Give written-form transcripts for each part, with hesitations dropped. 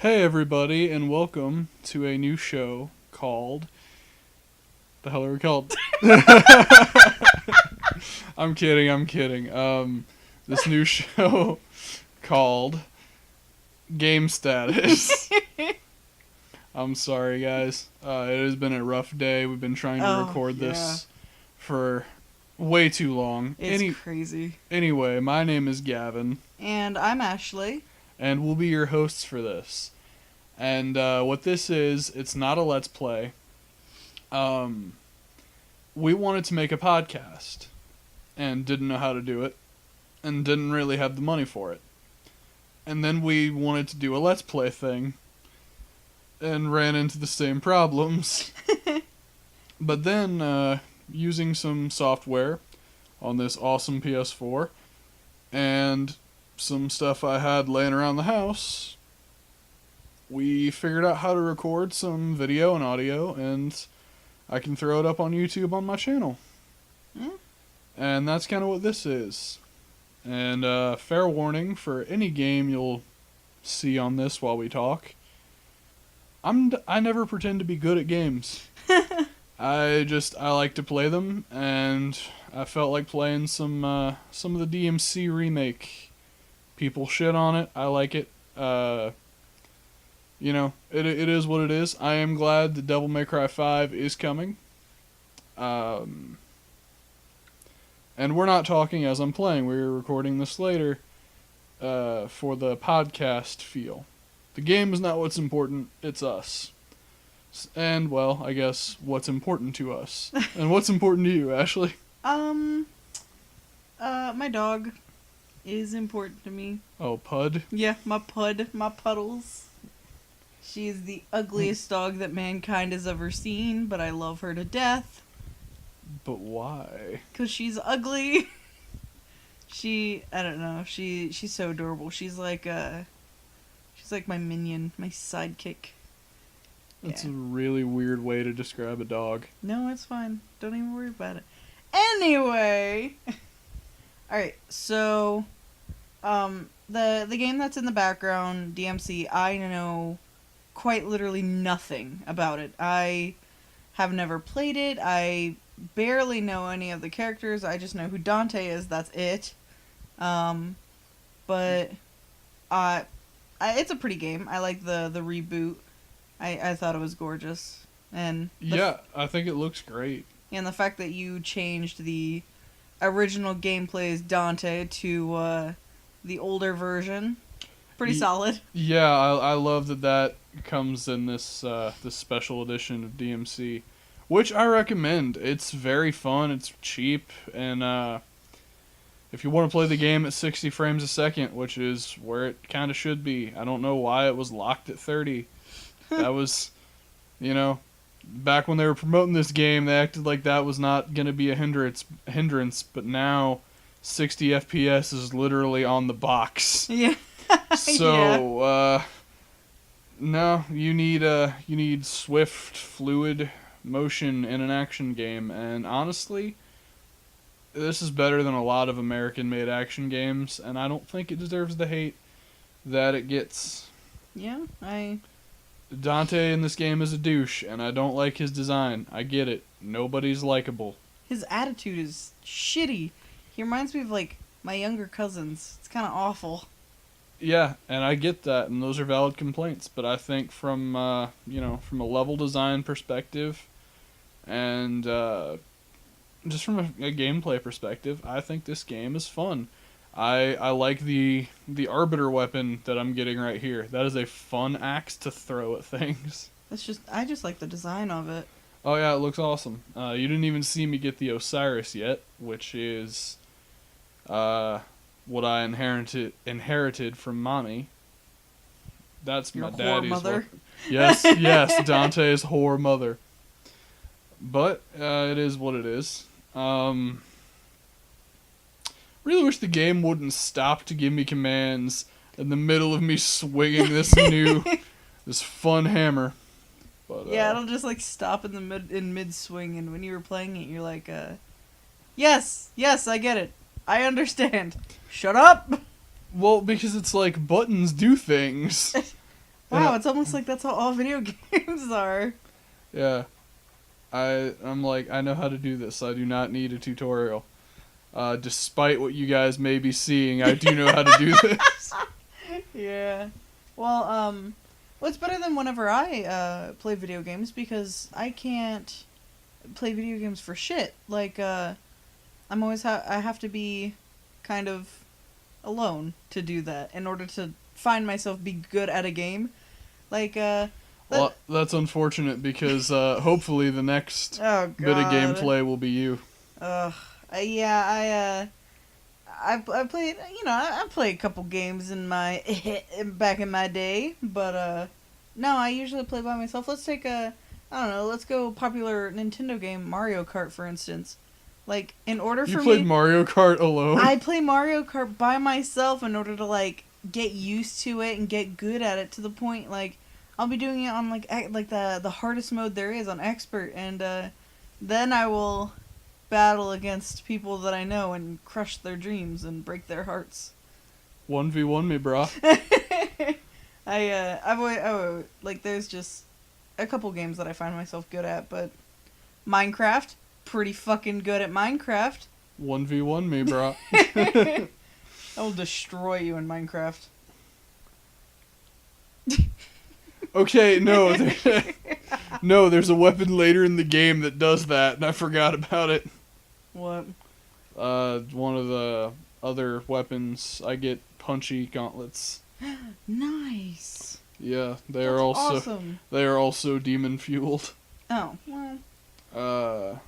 Hey everybody, and welcome to a new show called... The hell are we called? I'm kidding. This new show called Game Status. I'm sorry, guys. It has been a rough day. We've been trying to record this for way too long. It's crazy. Anyway, my name is Gavin. And I'm Ashley. And we'll be your hosts for this. And what this is, it's not a Let's Play. We wanted to make a podcast. And didn't know how to do it. And didn't really have the money for it. And then we wanted to do a Let's Play thing. And ran into the same problems. But then, using some software on this awesome PS4, and some stuff I had laying around the house, we figured out how to record some video and audio, and I can throw it up on YouTube on my channel. Yeah. And that's kind of what this is. And fair warning for any game you'll see on this while we talk, I never pretend to be good at games. I like to play them, and I felt like playing some of the DMC remake. People shit on it. I like it. It is what it is. I am glad the Devil May Cry 5 is coming. And we're not talking as I'm playing. We're recording this later for the podcast feel. The game is not what's important. It's us. And, well, I guess what's important to us. And what's important to you, Ashley? My dog is important to me. Oh, Pud? Yeah, my Puddles. She is the ugliest dog that mankind has ever seen, but I love her to death. But why? 'Cause she's ugly. I don't know, she's so adorable. She's like my minion, my sidekick. That's a really weird way to describe a dog. No, it's fine. Don't even worry about it. Anyway. Alright, so the game that's in the background, DMC, I know quite literally nothing about it. I have never played it. I barely know any of the characters. I just know who Dante is. That's it. But it's a pretty game. I like the reboot. I thought it was gorgeous. And I think it looks great. And the fact that you changed the original gameplay as Dante to the older version, pretty solid. Yeah, I love that comes in this this special edition of DMC, which I recommend. It's very fun, it's cheap, and if you want to play the game at 60 frames a second, which is where it kind of should be. I don't know why it was locked at 30. That was, back when they were promoting this game, they acted like that was not going to be a hindrance, but now 60 FPS is literally on the box. Yeah. So, no, you need swift, fluid motion in an action game, and honestly, this is better than a lot of American-made action games, and I don't think it deserves the hate that it gets. Yeah, Dante in this game is a douche, and I don't like his design. I get it. Nobody's likable. His attitude is shitty. He reminds me of, my younger cousins. It's kind of awful. Yeah, and I get that, and those are valid complaints, but I think from a level design perspective, and just from a gameplay perspective, I think this game is fun. I like the arbiter weapon that I'm getting right here. That is a fun axe to throw at things. I just like the design of it. Oh yeah, it looks awesome. You didn't even see me get the Osiris yet, which is what I inherited from Mommy. That's Your my daddy's mother. Yes, Dante's whore mother. But it is what it is. Really wish the game wouldn't stop to give me commands in the middle of me swinging this this fun hammer. But, yeah, it'll just stop in mid swing, and when you were playing it, you're like, yes, I get it, I understand. Shut up. Well, because it's like buttons do things. Wow, it's almost like that's how all video games are. Yeah. I'm like, I know how to do this. I do not need a tutorial. Despite what you guys may be seeing, I do know how to do this. Yeah. Well, it's better than whenever I play video games because I can't play video games for shit. Like, I'm always I have to be kind of alone to do that in order to find myself be good at a game. Like, Well, that's unfortunate because hopefully the next oh god, bit of gameplay will be you. Yeah, I played, I played a couple games in my back in my day, but no, I usually play by myself. Let's take I don't know, let's go popular Nintendo game Mario Kart, for instance. Like, in order for You played me, Mario Kart alone? I play Mario Kart by myself in order to like get used to it and get good at it to the point like I'll be doing it on like the hardest mode there is on expert, and then I will battle against people that I know and crush their dreams and break their hearts. 1v1 me, brah. I've like there's just a couple games that I find myself good at, but Minecraft, pretty fucking good at Minecraft. 1v1 me, brah. I will destroy you in Minecraft. Okay, no, no, there's a weapon later in the game that does that, and I forgot about it. What? One of the other weapons, I get punchy gauntlets. Nice. Yeah, they That's are also awesome. they are also demon fueled. Oh, well.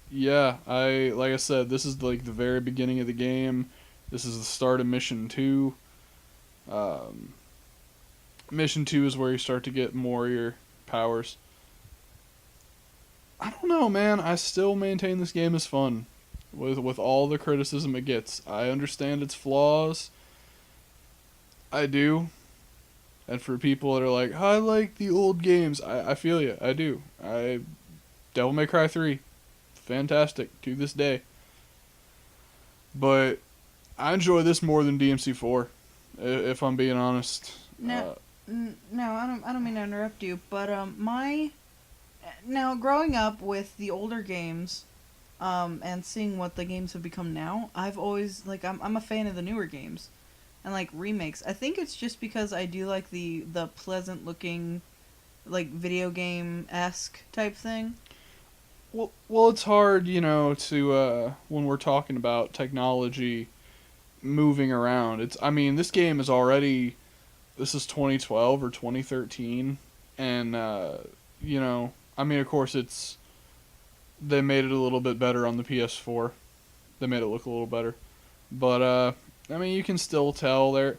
Yeah, like I said, this is like the very beginning of the game. This is the start of mission 2. Mission 2 is where you start to get more of your powers. I don't know, man. I still maintain this game is fun. With all the criticism it gets. I understand its flaws. I do. And for people that are like, I like the old games, I feel you. I do. Devil May Cry 3. Fantastic to this day. But I enjoy this more than DMC 4, if I'm being honest. No, I don't mean to interrupt you, but now growing up with the older games, and seeing what the games have become now, I've always like I'm a fan of the newer games, and like remakes. I think it's just because I do like the pleasant looking, like video game-esque type thing. Well, it's hard, to when we're talking about technology moving around. I mean, this game is already. This is 2012 or 2013, and I mean, of course, they made it a little bit better on the PS4. They made it look a little better, but I mean, you can still tell there.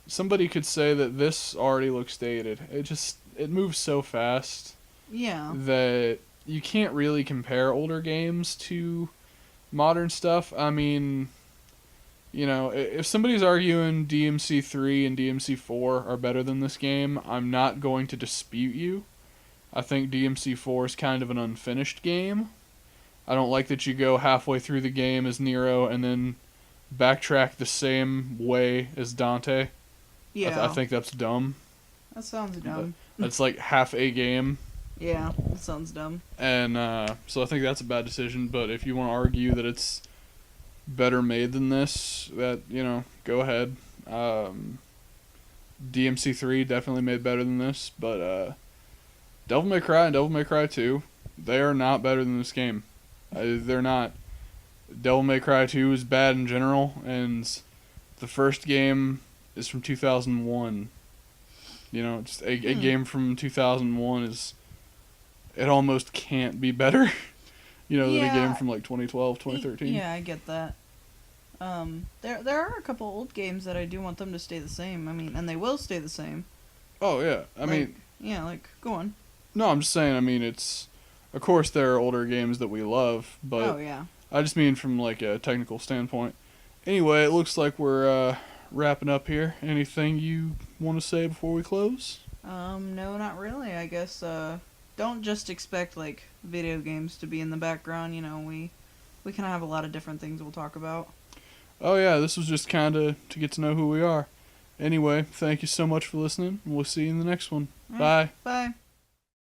Somebody could say that this already looks dated. It moves so fast. Yeah. That you can't really compare older games to modern stuff. I mean, if somebody's arguing DMC 3 and DMC 4 are better than this game, I'm not going to dispute you. I think DMC 4 is kind of an unfinished game. I don't like that you go halfway through the game as Nero and then backtrack the same way as Dante. Yeah. I think that's dumb. That sounds dumb. That's like half a game. Yeah, that sounds dumb. And so I think that's a bad decision, but if you want to argue that it's better made than this, go ahead. DMC 3 definitely made better than this, but Devil May Cry and Devil May Cry 2, they are not better than this game. They're not. Devil May Cry 2 is bad in general, and the first game is from 2001. Just a game from 2001 it almost can't be better. Than a game from like 2012, 2013. Yeah, I get that. There are a couple old games that I do want them to stay the same. I mean, and they will stay the same. Oh yeah, I mean. Yeah, go on. No, I'm just saying. I mean, of course there are older games that we love, but oh yeah. I just mean from like a technical standpoint. Anyway, it looks like we're wrapping up here. Anything you want to say before we close? No, not really. I guess don't just expect like video games to be in the background. We kind of have a lot of different things we'll talk about. Oh yeah, this was just kind of to get to know who we are. Anyway, thank you so much for listening. We'll see you in the next one. All right, Bye. Bye.